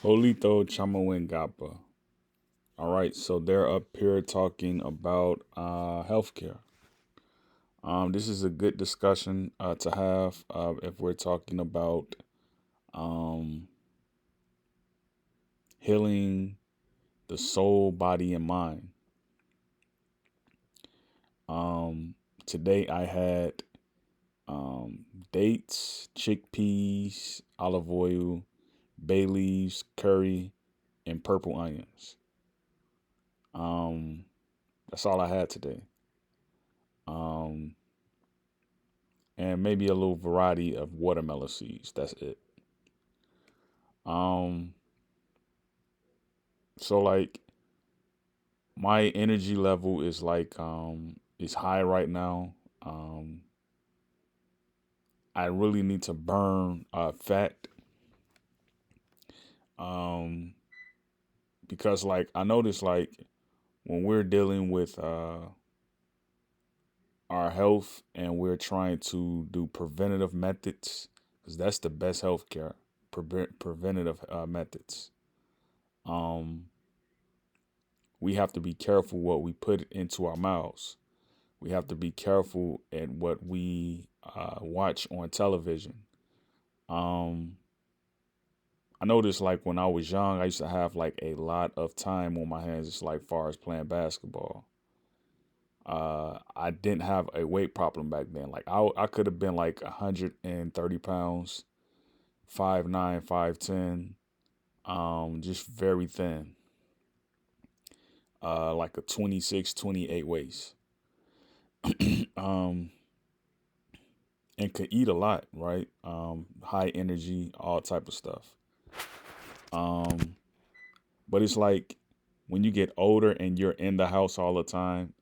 Holito Chamawengapa. All right, so they're up here talking about healthcare. This is a good discussion to have if we're talking about um, healing the soul, body, and mind. Um, Today I had um, dates, chickpeas, olive oil, bay leaves, curry, and purple onions. Um, that's all I had today. Um, and maybe a little variety of watermelon seeds. That's it. Um, so like my energy level is is high right now. Um, I really need to burn fat. Um, because like I notice like when we're dealing with our health and we're trying to do preventative methods, because that's the best healthcare, preventative methods. Um, we have to be careful what we put into our mouths. We have to be careful at what we watch on television. Um, I noticed like when I was young, I used to have like a lot of time on my hands, just like far as playing basketball. I didn't have a weight problem back then. Like I could have been like 130 pounds, 5'9", 5'10", just very thin, like a 26, 28 waist. um, and could eat a lot, right? High energy, all type of stuff. Um, but it's like when you get older and you're in the house all the time,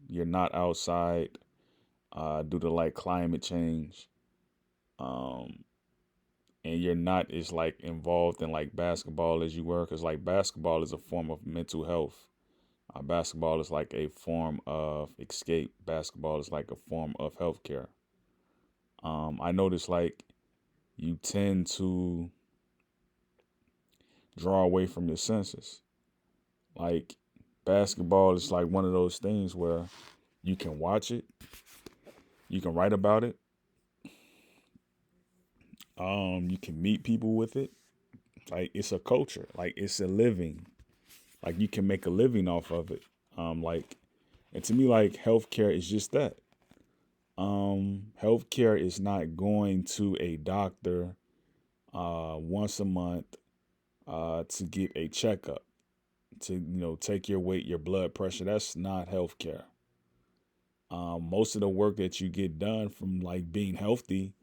you're not outside due to like climate change, um, and you're not as like involved in like basketball as you were, because like basketball is a form of mental health. Basketball is like a form of escape. Basketball is like a form of healthcare. I notice like you tend to draw away from your senses. Like basketball is like one of those things where you can watch it, you can write about it, you can meet people with it. Like it's a culture, like it's a living. Like you can make a living off of it. Like and to me, like healthcare is just that. Healthcare is not going to a doctor once a month to get a checkup, to take your weight, your blood pressure. That's not healthcare. Most of the work that you get done from like being healthy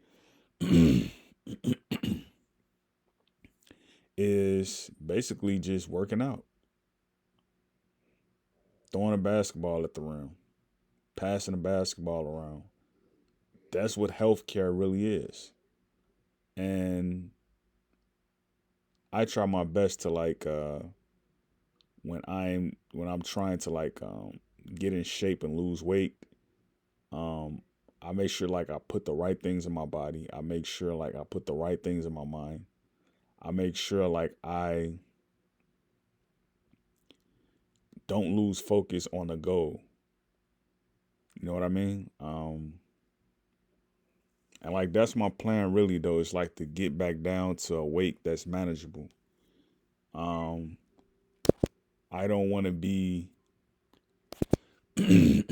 is basically just working out, throwing a basketball at the rim, passing a basketball around. That's what healthcare really is. And I try my best to like when I'm trying to like get in shape and lose weight, um I make sure like I put the right things in my body. I make sure like I put the right things in my mind. I make sure like I don't lose focus on the goal. You know what I mean? And like that's my plan really though. It's like to get back down to a weight that's manageable. Um, I don't want to be I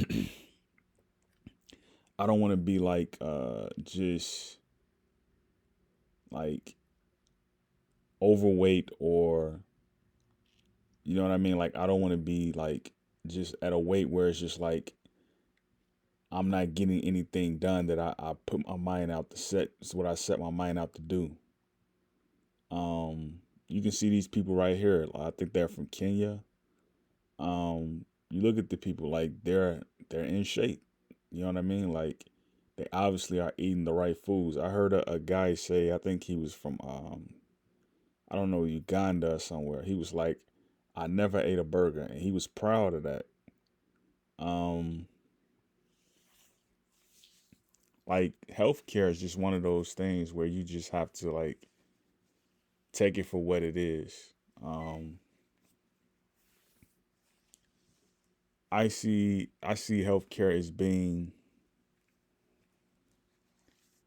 don't want to be like just like overweight, or you know what I mean? Like I don't want to be like just at a weight where it's just like I'm not getting anything done that I put my mind out to set. It's what I set my mind out to do. You can see these people right here. I think they're from Kenya. You look at the people like they're in shape. You know what I mean? Like they obviously are eating the right foods. I heard a guy say, I think he was from I don't know, Uganda or somewhere. He was like, I never ate a burger, and he was proud of that. Um, like healthcare is just one of those things where you just have to like take it for what it is. Um, I see healthcare as being,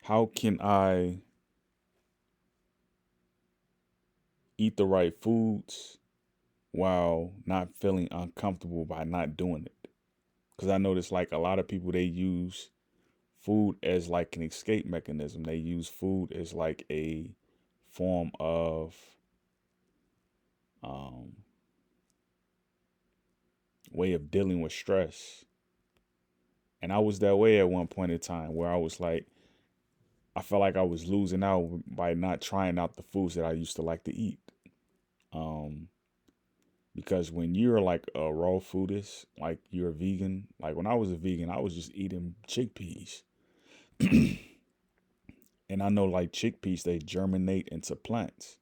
how can I eat the right foods while not feeling uncomfortable by not doing it? Because I notice like a lot of people, they use food as like an escape mechanism. They use food as like a form of um, way of dealing with stress. And I was that way at one point in time where I was like, I felt like I was losing out by not trying out the foods that I used to like to eat. Um, because when you're like a raw foodist, like you're a vegan, like when I was a vegan, I was just eating chickpeas. And I know like chickpeas, they germinate into plants.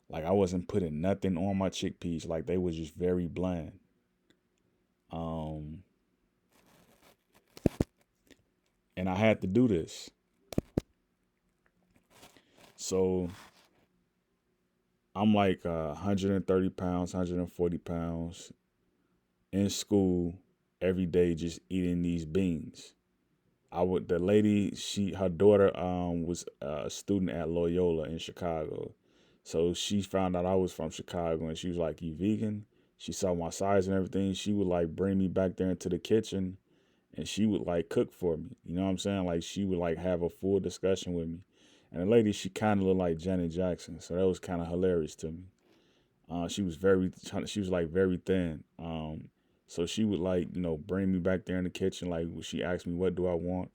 Like I wasn't putting nothing on my chickpeas, like they was just very bland. Um, and I had to do this. So I'm like 130 pounds, 140 pounds in school every day, just eating these beans. The lady, her daughter was a student at Loyola in Chicago. So she found out I was from Chicago and she was like, "You vegan?" She saw my size and everything. She would like bring me back there into the kitchen and she would like cook for me. You know what I'm saying? Like she would like have a full discussion with me. And the lady, she kind of looked like Janet Jackson, so that was kind of hilarious to me. She was like very thin. So she would like, bring me back there in the kitchen. Like she asked me, what do I want?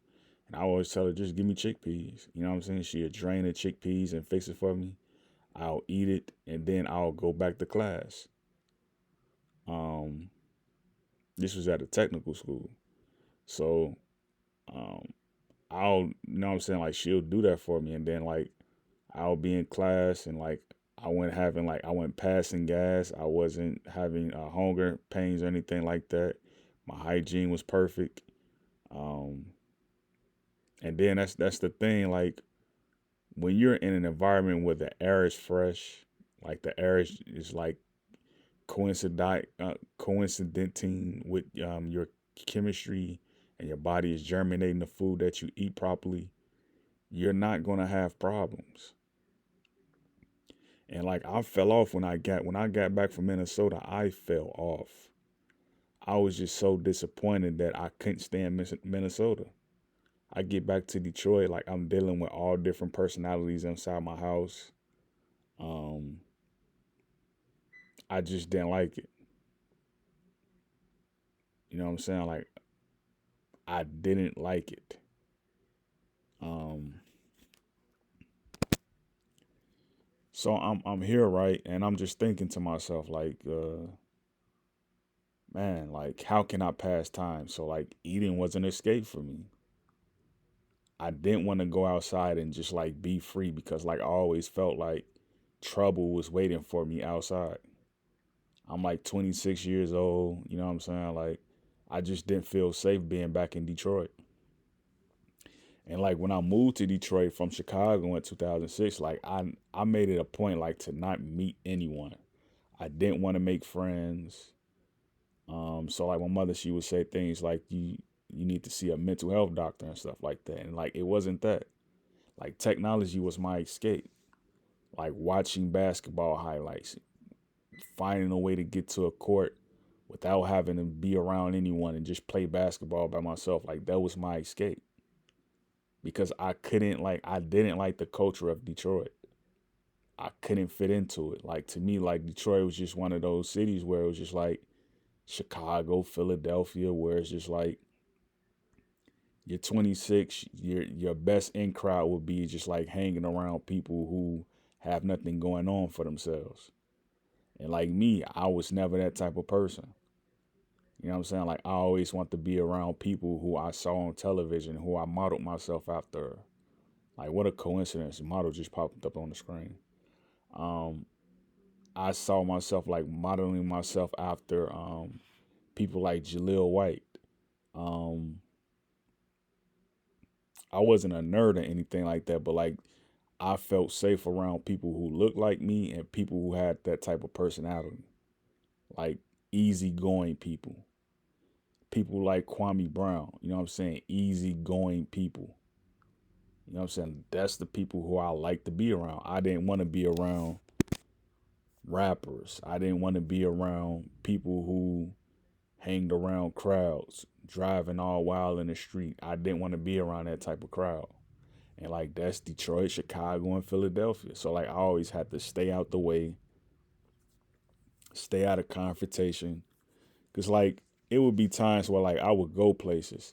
And I always tell her, just give me chickpeas. You know what I'm saying? She'd drain the chickpeas and fix it for me. I'll eat it and then I'll go back to class. Um, this was at a technical school. So, um, you know what I'm saying? Like she'll do that for me. And then like, I'll be in class and like, I went passing gas. I wasn't having hunger pains or anything like that. My hygiene was perfect. Um, and then that's the thing. Like when you're in an environment where the air is fresh, like the air is like coincidenting with your chemistry and your body is germinating the food that you eat properly, you're not gonna have problems. And like I fell off when I got back from Minnesota, I fell off. I was just so disappointed that I couldn't stand Minnesota. I get back to Detroit, like I'm dealing with all different personalities inside my house. Um, I just didn't like it. You know what I'm saying? Like I didn't like it. Um, so I'm here, right? And I'm just thinking to myself, like, man, like how can I pass time? So like eating was an escape for me. I didn't want to go outside and just like be free because like I always felt like trouble was waiting for me outside. I'm like 26 years old, you know what I'm saying? Like I just didn't feel safe being back in Detroit. And like when I moved to Detroit from Chicago in 2006, like I made it a point like to not meet anyone. I didn't want to make friends. So like my mother, she would say things like you need to see a mental health doctor and stuff like that. And like it wasn't that. Like technology was my escape. Like watching basketball highlights, finding a way to get to a court without having to be around anyone and just play basketball by myself. Like that was my escape because I didn't like the culture of Detroit. I couldn't fit into it. Like to me, like Detroit was just one of those cities where it was just like Chicago, Philadelphia, where it's just like you're 26, your best in crowd would be just like hanging around people who have nothing going on for themselves. And like me, I was never that type of person. You know what I'm saying? Like I always want to be around people who I saw on television, who I modeled myself after. Like what a coincidence. The model just popped up on the screen. Um, I saw myself like modeling myself after people like Jaleel White. Um, I wasn't a nerd or anything like that, but like I felt safe around people who looked like me and people who had that type of personality, like easygoing people. People like Kwame Brown, you know what I'm saying? Easygoing people. You know what I'm saying? That's the people who I like to be around. I didn't want to be around rappers. I didn't want to be around people who hanged around crowds, driving all wild in the street. I didn't want to be around that type of crowd. And like that's Detroit, Chicago, and Philadelphia. So like I always had to stay out the way, stay out of confrontation. Cause like it would be times where like I would go places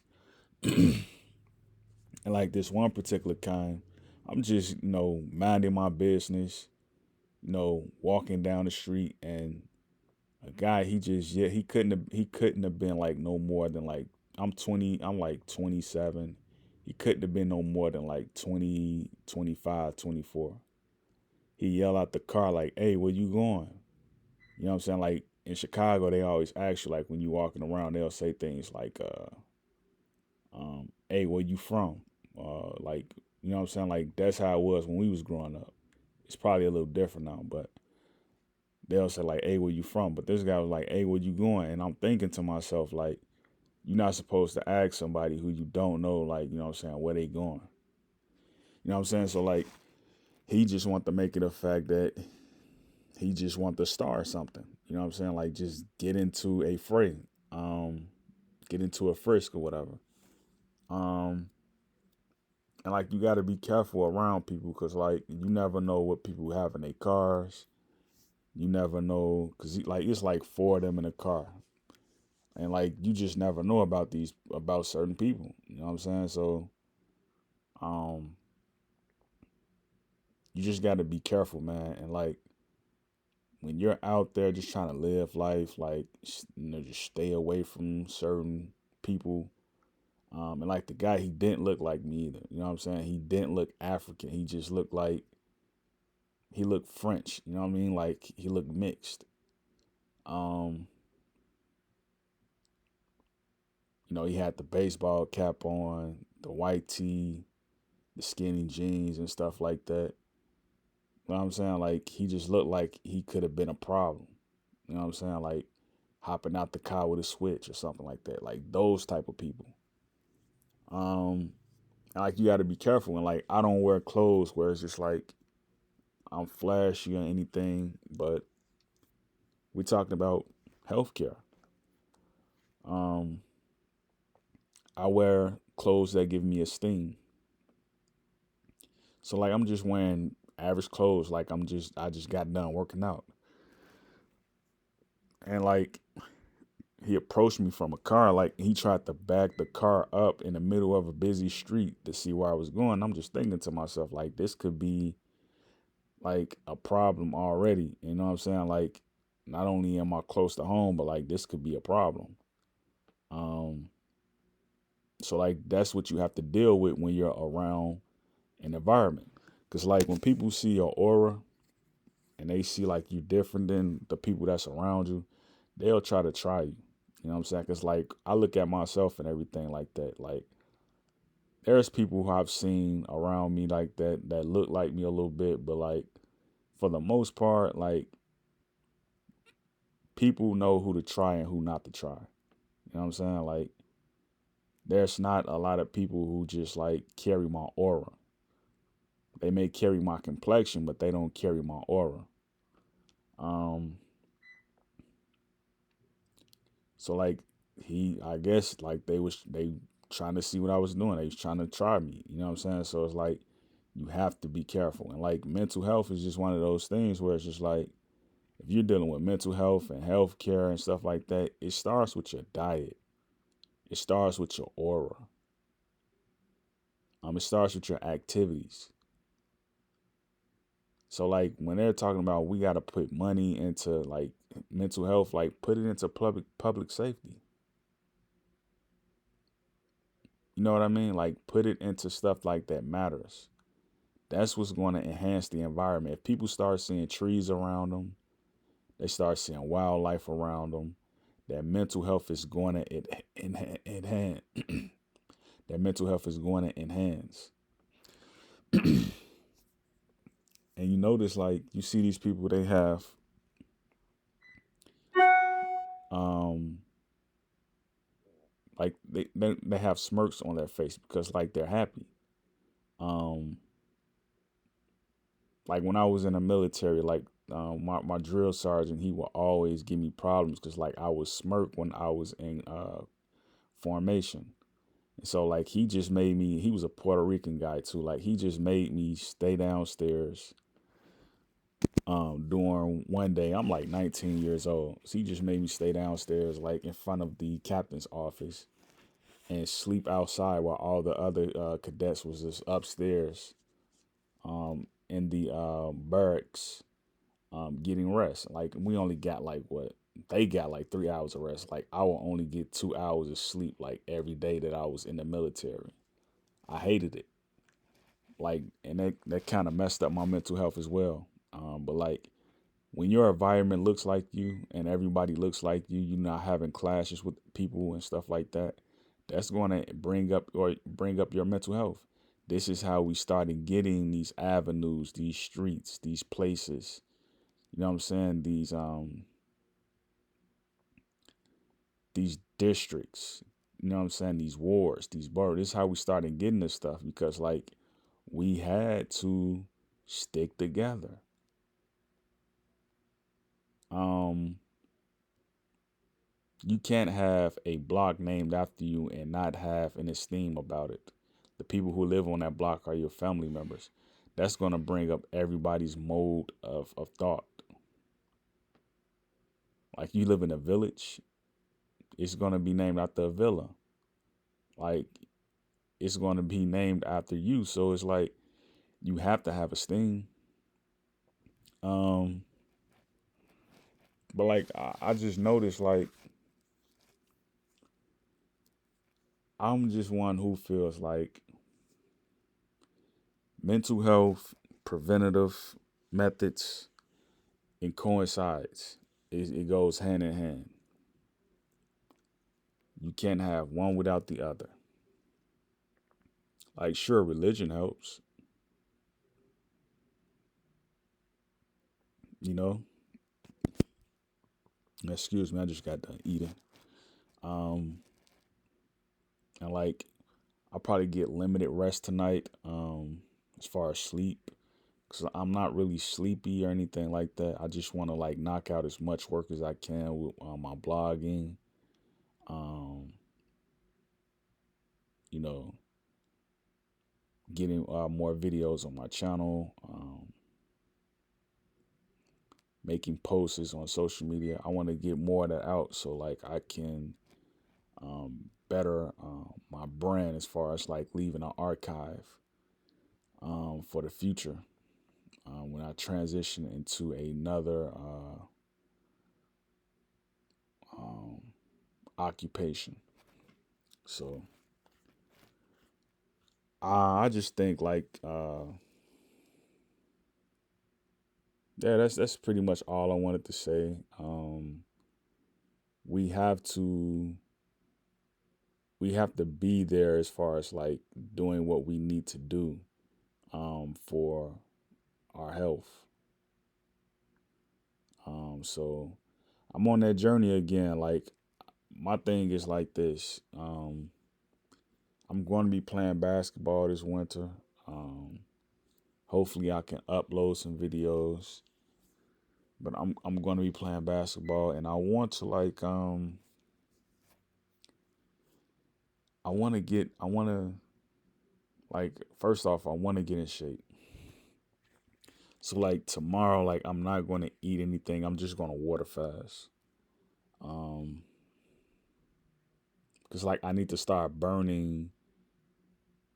and like this one particular kind, I'm just, minding my business, walking down the street and a guy he couldn't have been like no more than like I'm like 27. He couldn't have been no more than like 20, 25, 24. He yelled out the car like, "Hey, where you going?" You know what I'm saying? Like in Chicago, they always ask you like when you walking around, they'll say things like, "Hey, where you from?" Like you know what I'm saying? Like that's how it was when we was growing up. It's probably a little different now, but they'll say like, "Hey, where you from?" But this guy was like, "Hey, where you going?" And I'm thinking to myself like, you're not supposed to ask somebody who you don't know, like you know what I'm saying, where they going. You know what I'm saying? So like, he just want to make it a fact that he just want to start something. You know what I'm saying? Like just get into a fray, um, get into a frisk or whatever. Um, and like you got to be careful around people because like you never know what people have in their cars. You never know because like it's like four of them in a car, and like you just never know about certain people. You know what I'm saying? So um, you just got to be careful, man. And like when you're out there just trying to live life, like just stay away from certain people. And like the guy, he didn't look like me either. You know what I'm saying? He didn't look African. He just looked like he looked French. You know what I mean? Like he looked mixed. Um, he had the baseball cap on, the white tee, the skinny jeans and stuff like that. You know what I'm saying? Like he just looked like he could have been a problem. You know what I'm saying? Like hopping out the car with a switch or something like that. Like those type of people. Um, like you got to be careful. And like I don't wear clothes where it's just like I'm flashy or anything, but we're talking about healthcare. Um, I wear clothes that give me esteem. So like I'm just wearing average clothes. Like I just got done working out, and like he approached me from a car. Like he tried to back the car up in the middle of a busy street to see where I was going. I'm just thinking to myself like this could be like a problem already. You know what I'm saying? Like not only am I close to home, but like this could be a problem. Um, so like that's what you have to deal with when you're around an environment. Cause like when people see your aura and they see like you different than the people that's around you, they'll try you. You know what I'm saying? Cause like I look at myself and everything like that. Like there's people who I've seen around me like that look like me a little bit, but like for the most part, like people know who to try and who not to try. You know what I'm saying? Like there's not a lot of people who just like carry my aura. They may carry my complexion, but they don't carry my aura. Um, so like I guess like they trying to see what I was doing. They was trying to try me. You know what I'm saying? So it's like you have to be careful. And like mental health is just one of those things where it's just like if you're dealing with mental health and health care and stuff like that, it starts with your diet. It starts with your aura. It starts with your activities. So like when they're talking about we got to put money into like mental health, like put it into public safety. You know what I mean? Like put it into stuff like that matters. That's what's going to enhance the environment. If people start seeing trees around them, they start seeing wildlife around them, that mental health is going to enhance. That mental health is going to enhance. And you notice, like, you see these people, they have, um, like, they have smirks on their face because, like, they're happy. Um, like, when I was in the military, like, my drill sergeant, he would always give me problems because, like, I would smirk when I was in formation. And so, like, he just made me, he was a Puerto Rican guy, too. Like, he just made me stay downstairs during one day. I'm like 19 years old. So he just made me stay downstairs, like in front of the captain's office, and sleep outside while all the other cadets was just upstairs in the barracks getting rest. Like we only got like what they got like 3 hours of rest. Like I will only get 2 hours of sleep like every day that I was in the military. I hated it. Like and that kind of messed up my mental health as well. But like when your environment looks like you and everybody looks like you, you're not having clashes with people and stuff like that. That's going to bring up your mental health. This is how we started getting these avenues, these streets, these places. You know what I'm saying? These districts. You know what I'm saying? These wards, these boroughs. This is how we started getting this stuff because like we had to stick together. Um, You can't have a block named after you and not have an esteem about it. The people who live on that block are your family members. That's going to bring up everybody's mode of thought. Like you live in a village, it's going to be named after a villa. Like it's going to be named after you. So it's like you have to have esteem. Um, but like I just noticed like I'm just one who feels like mental health, preventative methods, it coincides. It goes hand in hand. You can't have one without the other. Like, sure, religion helps, you know. Excuse me, I just got done eating. Um, and like, I'll probably get limited rest tonight. As far as sleep, because I'm not really sleepy or anything like that. I just want to like knock out as much work as I can with my blogging. Um, you know, getting more videos on my channel. Making posts on social media. I want to get more of that out so like I can better my brand as far as like leaving an archive for the future when I transition into another um, occupation. So I just think like yeah, that's pretty much all I wanted to say. We have to we have to be there as far as like doing what we need to do for our health. So I'm on that journey again. Like my thing is like this. I'm going to be playing basketball this winter. Um, Hopefully I can upload some videos. But I'm going to be playing basketball, and I want to like I want to like first off I want to get in shape. So like tomorrow, like I'm not going to eat anything. I'm just going to water fast. Um, Cause like I need to start burning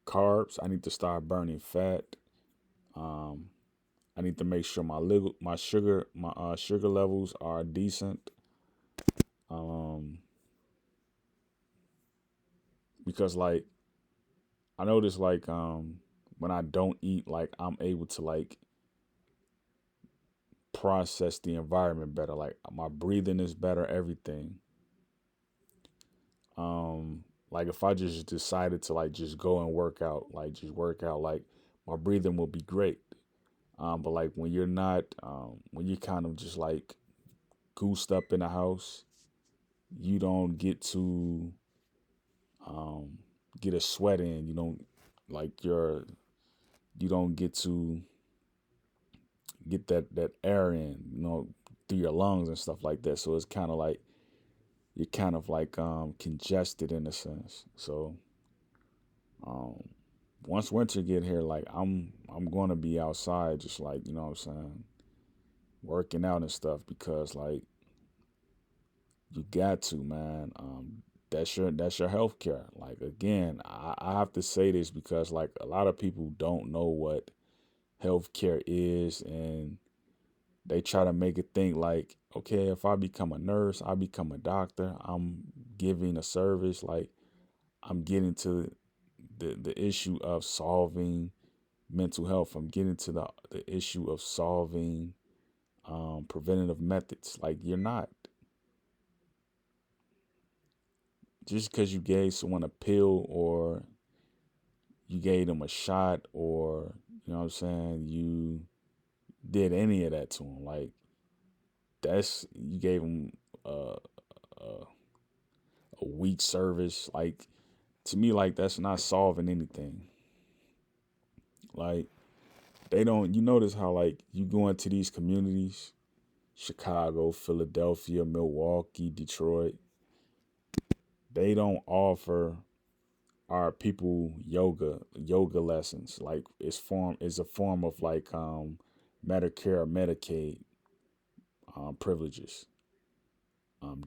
carbs. I need to start burning fat. Um, I need to make sure my sugar levels are decent. Um, because like I notice like when I don't eat, like I'm able to like process the environment better. Like my breathing is better. Everything. Like if I just decided to like just go and work out, like just work out, like my breathing will be great. But like when you're not, when you're kind of just like goosed up in the house, you don't get to um, get a sweat in. You don't like your, you don't get to get that air in, through your lungs and stuff like that. So it's kind of like you're kind of like congested in a sense. So um, once winter get here, like I'm going to be outside, just like what I'm saying, working out and stuff because like you got to, man. That's your health care. Like again, I have to say this because like a lot of people don't know what health care is, and they try to make it think like, okay, if I become a nurse, I become a doctor, I'm giving a service, like I'm getting to the issue of solving mental health. I'm getting to the issue of solving preventative methods. Like you're not. Just because you gave someone a pill or you gave them a shot or, what I'm saying, you did any of that to them. Like you gave them a, a weak service. Like to me, like that's not solving anything. Like they don't, you notice how like you go into these communities, Chicago, Philadelphia, Milwaukee, Detroit, they don't offer our people yoga lessons. Like it's a form of like Medicare or Medicaid privileges.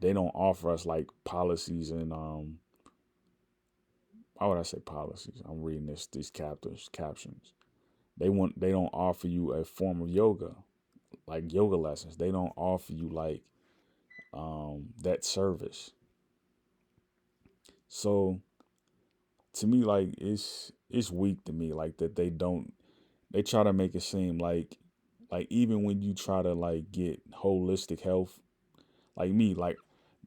They don't offer us like policies and why would I say policies? I'm reading these captors captions. They don't offer you a form of yoga, like yoga lessons. They don't offer you like that service. So to me, like it's weak to me, like that they try to make it seem like even when you try to like get holistic health, like me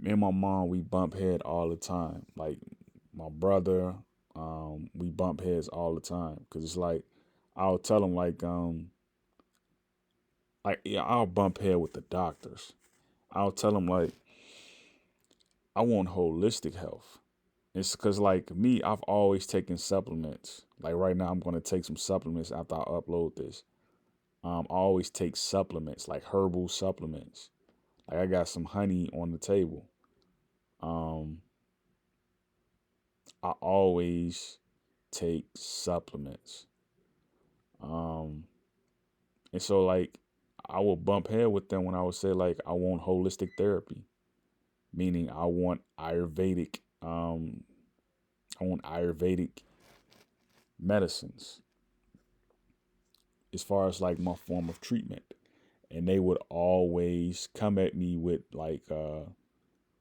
and my mom, we bump head all the time. Like my brother, we bump heads all the time because it's like I'll tell him like yeah, I'll bump head with the doctors. I'll tell him like I want holistic health. It's because like me, I've always taken supplements. Like right now, I'm gonna take some supplements after I upload this. I always take supplements, like herbal supplements. Like I got some honey on the table. Um, I always take supplements. Um, and so like I will bump head with them when I would say like I want holistic therapy, meaning I want Ayurvedic medicines as far as like my form of treatment. And they would always come at me with like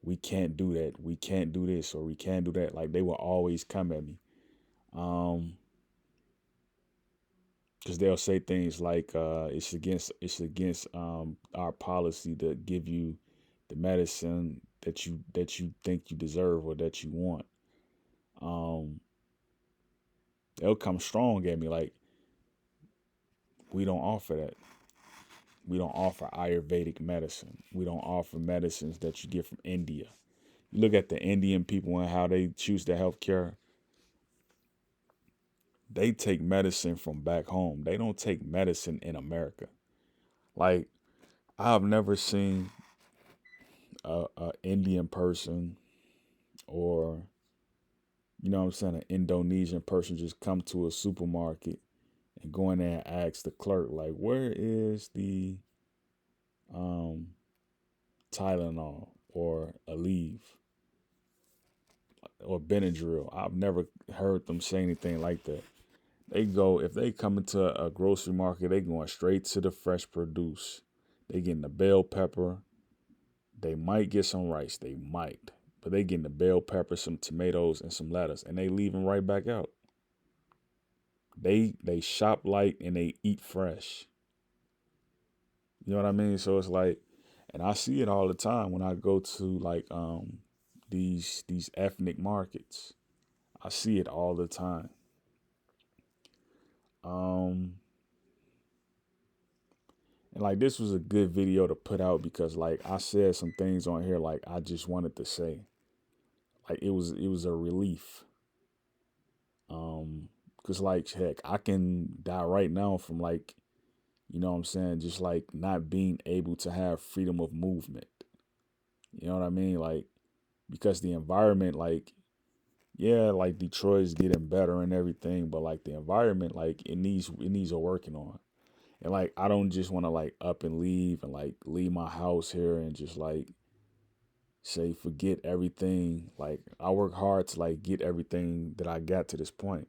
we can't do that, we can't do this, or we can't do that. Like they will always come at me. Um because they'll say things like it's against our policy to give you the medicine that you think you deserve or that you want. Um they'll come strong at me like we don't offer that. We don't offer Ayurvedic medicine. We don't offer medicines that you get from India. You look at the Indian people and how they choose their health care. They take medicine from back home. They don't take medicine in America. Like I've never seen a Indian person or what I'm saying, an Indonesian person just come to a supermarket and go in there and ask the clerk like, where is the um, Tylenol or Aleve or Benadryl? I've never heard them say anything like that. If they come into a grocery market, they going straight to the fresh produce. They getting the bell pepper. They might get some rice. They might. But they getting the bell pepper, some tomatoes, and some lettuce. And they leaving right back out. They shop light and they eat fresh. You know what I mean? So it's like, and I see it all the time when I go to like these ethnic markets. I see it all the time. Um And like this was a good video to put out because like I said some things on here like I just wanted to say. Like it was a relief. Um, cause like heck, I can die right now from like, you know what I'm saying, just like not being able to have freedom of movement. You know what I mean? Like because the environment, like, yeah, like Detroit's getting better and everything, but like the environment, like it needs a working on. And like I don't just want to like up and leave and like leave my house here and just like say forget everything. Like I work hard to like get everything that I got to this point.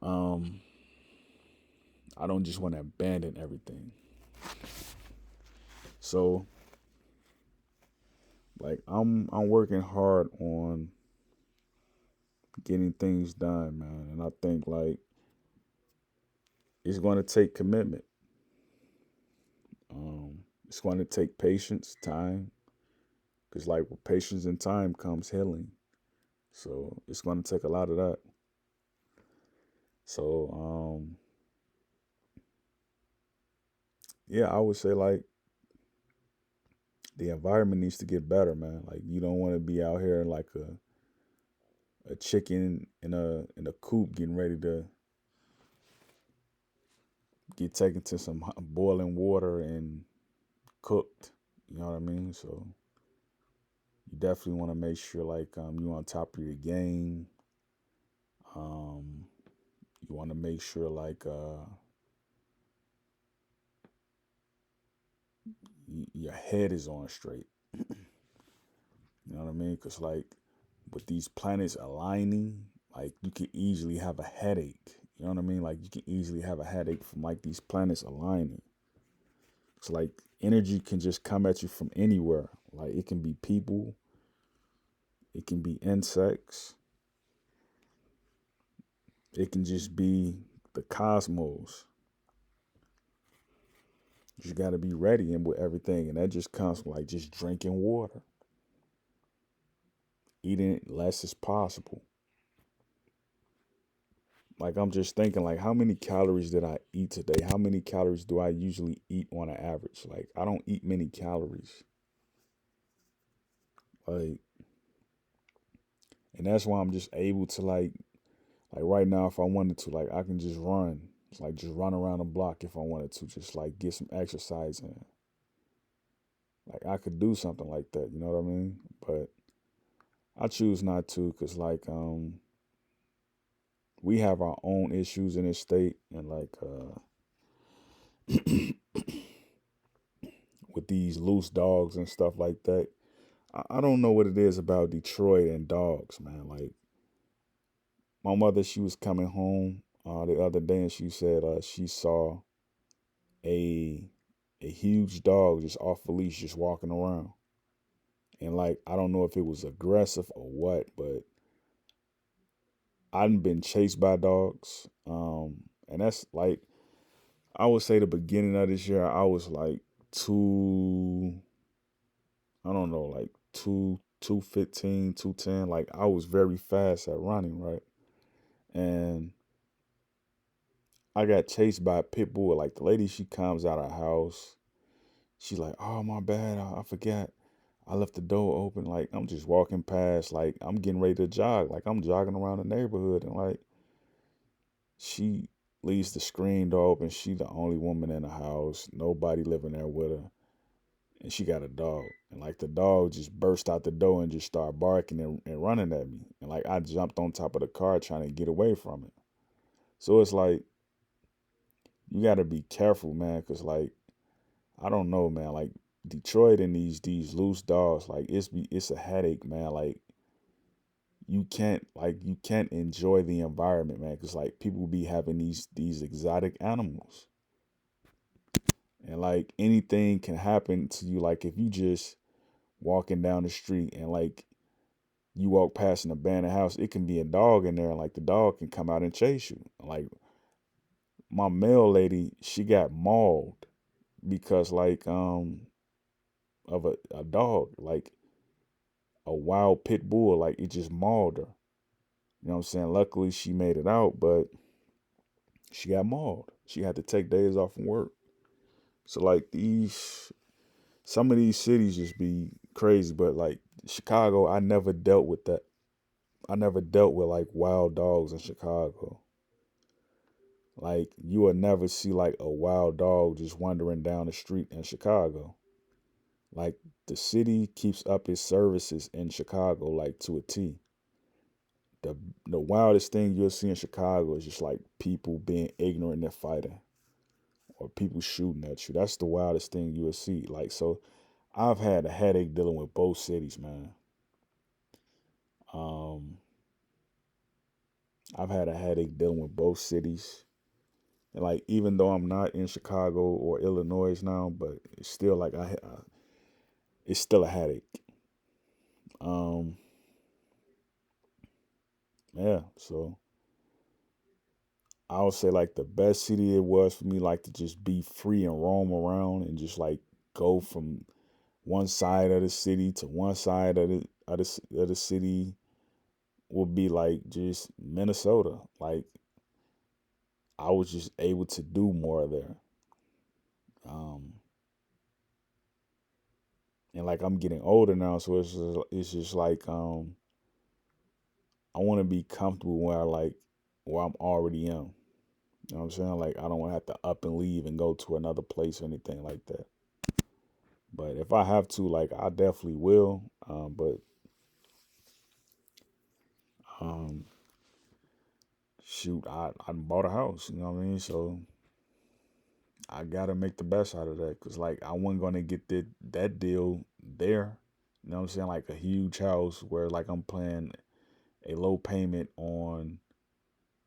Um, I don't just want to abandon everything. So like I'm working hard on getting things done, man. And I think like it's going to take commitment. It's going to take patience, time, because like with patience and time comes healing. So it's going to take a lot of that. So yeah, I would say like the environment needs to get better, man. Like you don't want to be out here like a chicken in a coop getting ready to get taken to some boiling water and cooked. You know what I mean? So you definitely want to make sure like you on top of your game. Um, you want to make sure like your head is on straight. You know what I mean? Because like with these planets aligning, like you could easily have a headache. You know what I mean? Like you can easily have a headache from like these planets aligning. It's like energy can just come at you from anywhere. Like it can be people, it can be insects, it can just be the cosmos. You just got to be ready and with everything, and that just comes from like just drinking water, eating less as possible. Like I'm just thinking, like how many calories did I eat today? How many calories do I usually eat on an average? Like I don't eat many calories. Like, and that's why I'm just able to like right now, if I wanted to, like I can just run. It's like just run around the block if I wanted to, just like get some exercise in. Like I could do something like that, you know what I mean? But I choose not to, cause like we have our own issues in this state, and like with these loose dogs and stuff like that. I don't know what it is about Detroit and dogs, man. Like my mother, she was coming home the other day, and she said she saw a a huge dog just off the leash, just walking around. And like I don't know if it was aggressive or what, but I've been chased by dogs. And that's like I would say the beginning of this year, I was like two, I don't know, like 215, 210. Like I was very fast at running, right? And I got chased by a pit bull. Like the lady, she comes out of her house. She's like, "Oh my bad, I forgot. I left the door open." Like I'm just walking past, like I'm getting ready to jog. Like I'm jogging around the neighborhood, and like she leaves the screen door open. She the only woman in the house. Nobody living there with her, and she got a dog. And like the dog just burst out the door and just started barking and running at me. And like I jumped on top of the car trying to get away from it. So it's like you got to be careful, man, because like I don't know, man. Like Detroit and these loose dogs, like it's a headache, man. Like you can't enjoy the environment, man, because like people be having these exotic animals, and like anything can happen to you. Like if you just walking down the street and like you walk past an abandoned house, it can be a dog in there, and like the dog can come out and chase you. Like my mail lady, she got mauled because like of a dog. Like a wild pit bull, like it just mauled her. You know what I'm saying? Luckily she made it out, but she got mauled. She had to take days off from work. So like some of these cities just be crazy, but like Chicago, I never dealt with that. I never dealt with like wild dogs in Chicago. Like you will never see like a wild dog just wandering down the street in Chicago. Like the city keeps up its services in Chicago like to a T. The the wildest thing you'll see in Chicago is just like people being ignorant and fighting or people shooting at you. That's the wildest thing you'll see. Like so I've had a headache dealing with both cities, man. Um I've had a headache dealing with both cities. And like even though I'm not in Chicago or Illinois now, but it's still like it's still a headache. Um yeah, so I would say like the best city it was for me like to just be free and roam around and just like go from one side of the city to one side of the city would be like just Minnesota. Like I was just able to do more there. Um and like I'm getting older now, so it's just like I want to be comfortable where I'm already am. You know what I'm saying? Like I don't want to have to up and leave and go to another place or anything like that. But if I have to, like I definitely will. But um, shoot, I bought a house. You know what I mean? So I gotta make the best out of that. Cause like I wasn't gonna get that deal there. You know what I'm saying? Like a huge house where like I'm paying a low payment on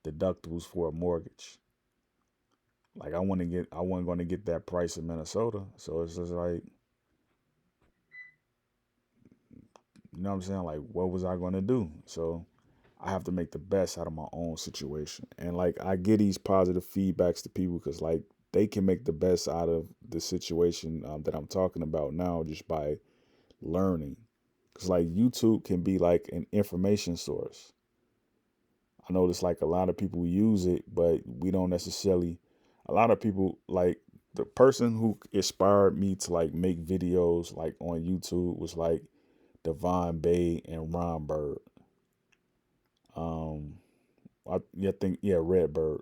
deductibles for a mortgage. Like I wasn't gonna get that price in Minnesota. So it's just like, you know what I'm saying? Like what was I gonna do? So I have to make the best out of my own situation. And like I get these positive feedbacks to people because like they can make the best out of the situation that I'm talking about now just by learning. Because like YouTube can be like an information source. I notice like a lot of people use it, but we don't necessarily. A lot of people like the person who inspired me to like make videos like on YouTube was like Devon Bay and Ron Bird. Um, I think yeah, Redbird,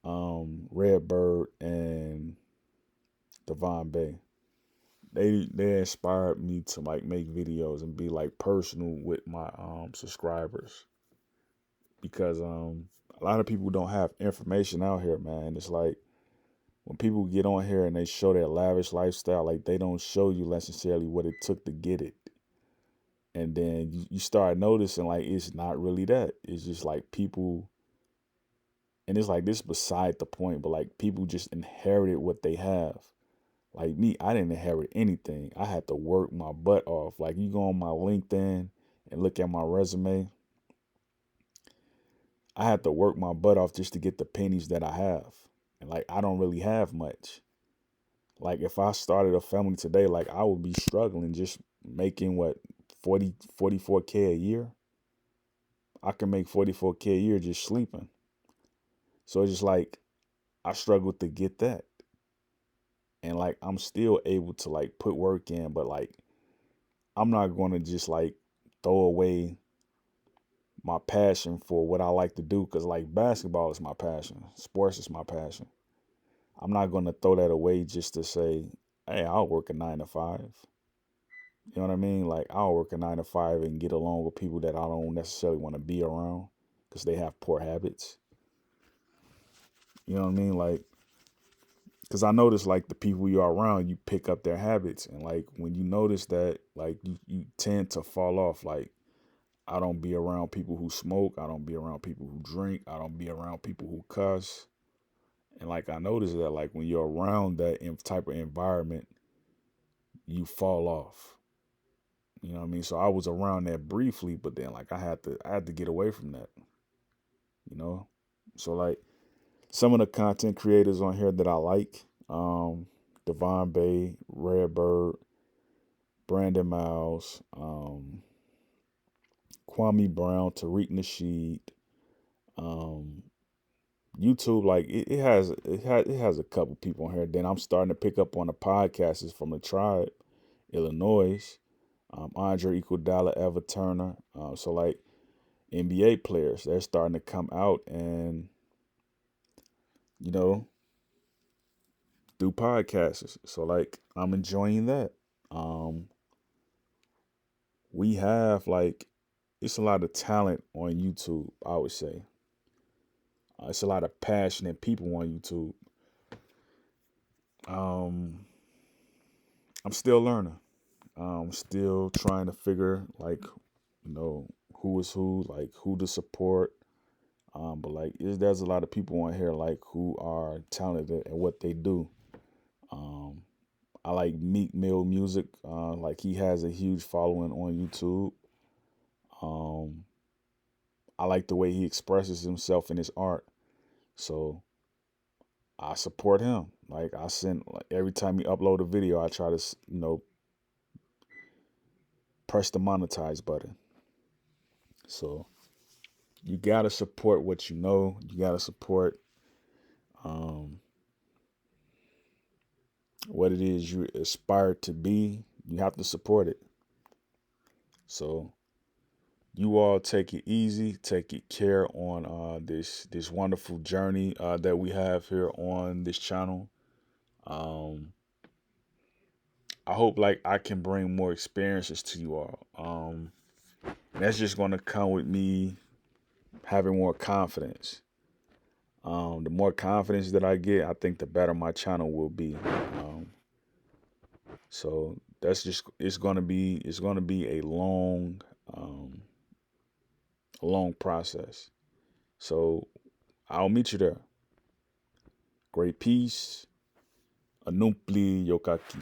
Redbird and Devon Bay. They inspired me to like make videos and be like personal with my subscribers because a lot of people don't have information out here, man. It's like when people get on here and they show their lavish lifestyle, like they don't show you necessarily what it took to get it. And then you start noticing like it's not really that. It's just like people and it's like this beside the point, but like people just inherited what they have. Like me, I didn't inherit anything. I had to work my butt off. Like you go on my LinkedIn and look at my resume, I had to work my butt off just to get the pennies that I have. And like I don't really have much. Like if I started a family today, like I would be struggling just making what 44K a year. I can make 44K a year just sleeping. So it's just like I struggled to get that. And like I'm still able to like put work in, but like I'm not going to just like throw away my passion for what I like to do because like basketball is my passion, sports is my passion. I'm not going to throw that away just to say, hey, I'll work a 9 to 5. You know what I mean? Like I'll work a 9 to 5 and get along with people that I don't necessarily want to be around because they have poor habits. You know what I mean? Like, because I notice like the people you're around, you pick up their habits. And like when you notice that, like you tend to fall off. Like I don't be around people who smoke. I don't be around people who drink. I don't be around people who cuss. And like I noticed that like when you're around that type of environment, you fall off. You know what I mean? So I was around that briefly, but then like I had to get away from that, you know? So like some of the content creators on here that I like, Devon Bay, Redbird, Brandon Miles, Kwame Brown, Tariq Nasheed, um, YouTube, like it has a couple people on here. Then I'm starting to pick up on the podcasts from the tribe, Illinois, Andre Iguodala, Eva Turner. So like NBA players, they're starting to come out and you know do podcasts. So like I'm enjoying that. Um, we have like it's a lot of talent on YouTube. I would say it's a lot of passionate people on YouTube. Um, I'm still learning. Still trying to figure like who is who, like who to support. But like there's a lot of people on here like who are talented at what they do. Um, I like Meek Mill music. Like he has a huge following on YouTube. Um, I like the way he expresses himself in his art. So I support him. Like I send like every time he upload a video, I try to press the monetize button. So you gotta support what you know. You gotta support um, what it is you aspire to be. You have to support it. So you all take it easy, take it care on this wonderful journey that we have here on this channel. Um, I hope like I can bring more experiences to you all. That's just gonna come with me having more confidence. The more confidence that I get, I think the better my channel will be. So that's just it's gonna be um, a long process. So I'll meet you there. Great peace. Anumpli Yokaki.